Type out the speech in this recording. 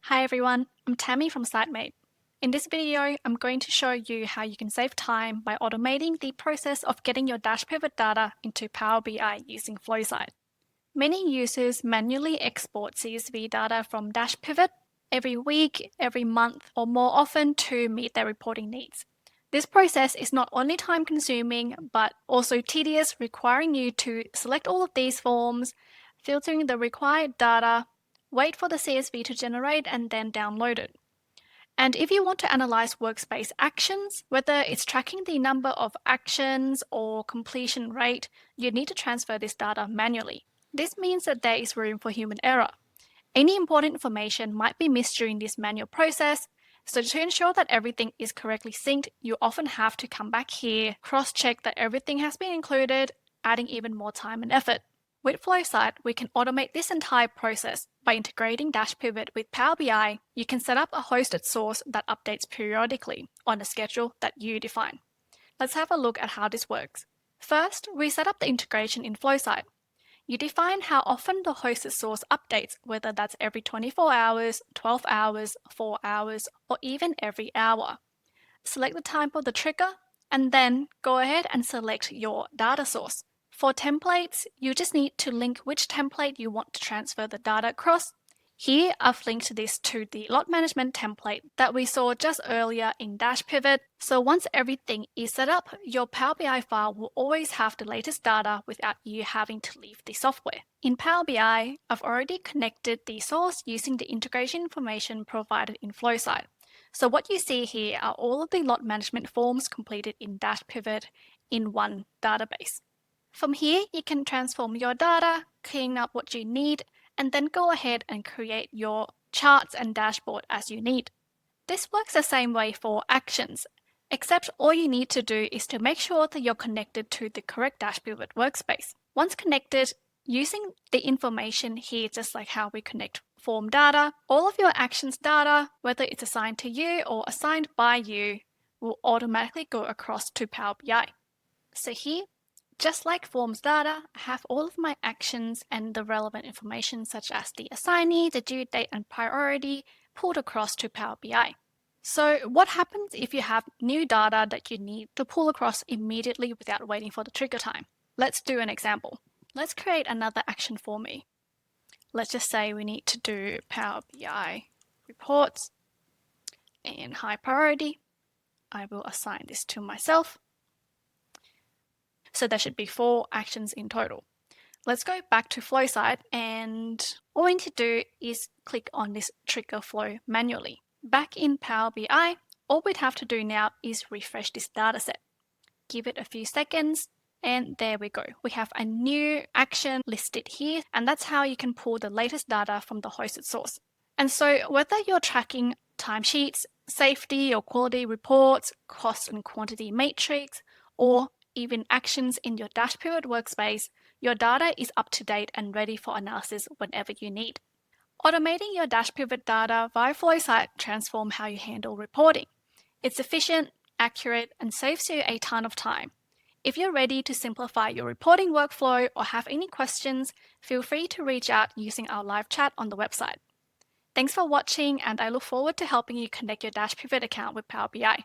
Hi everyone, I'm Tammy from Sitemate. In this video, I'm going to show you how you can save time by automating the process of getting your Dashpivot data into Power BI using Flowsite. Many users manually export CSV data from Dashpivot every week, every month, or more often to meet their reporting needs. This process is not only time-consuming, but also tedious, requiring you to select all of these forms, filtering the required data, wait for the CSV to generate, and then download it. And if you want to analyze workspace actions, whether it's tracking the number of actions or completion rate, you need to transfer this data manually. This means that there is room for human error. Any important information might be missed during this manual process, so to ensure that everything is correctly synced, you often have to come back here, cross-check that everything has been included, adding even more time and effort. With Flowsite, we can automate this entire process. By integrating Dashpivot with Power BI, you can set up a hosted source that updates periodically on a schedule that you define. Let's have a look at how this works. First, we set up the integration in Flowsite. You define how often the hosted source updates, whether that's every 24 hours, 12 hours, 4 hours, or even every hour. Select the type of the trigger, and then go ahead and select your data source. For templates, you just need to link which template you want to transfer the data across. Here, I've linked this to the lot management template that we saw just earlier in Dashpivot. So once everything is set up, your Power BI file will always have the latest data without you having to leave the software. In Power BI, I've already connected the source using the integration information provided in Flowsite. So what you see here are all of the lot management forms completed in Dashpivot in one database. From here, you can transform your data, clean up what you need, and then go ahead and create your charts and dashboard as you need. This works the same way for actions, except all you need to do is to make sure that you're connected to the correct Dashpivot workspace. Once connected, using the information here, just like how we connect form data, all of your actions data, whether it's assigned to you or assigned by you, will automatically go across to Power BI. So here, just like forms data, I have all of my actions and the relevant information such as the assignee, the due date, and priority pulled across to Power BI. So what happens if you have new data that you need to pull across immediately without waiting for the trigger time? Let's do an example. Let's create another action for me. Let's just say we need to do Power BI reports and high priority. I will assign this to myself. So there should be 4 actions in total. Let's go back to Flowsite, and all we need to do is click on this trigger flow manually. Back in Power BI, all we'd have to do now is refresh this dataset. Give it a few seconds, and there we go. We have a new action listed here, and that's how you can pull the latest data from the hosted source. And so whether you're tracking timesheets, safety or quality reports, cost and quantity matrix, or even actions in your Dashpivot workspace, your data is up to date and ready for analysis whenever you need. Automating your Dashpivot data via Flowsite transforms how you handle reporting. It's efficient, accurate, and saves you a ton of time. If you're ready to simplify your reporting workflow or have any questions, feel free to reach out using our live chat on the website. Thanks for watching, and I look forward to helping you connect your Dashpivot account with Power BI.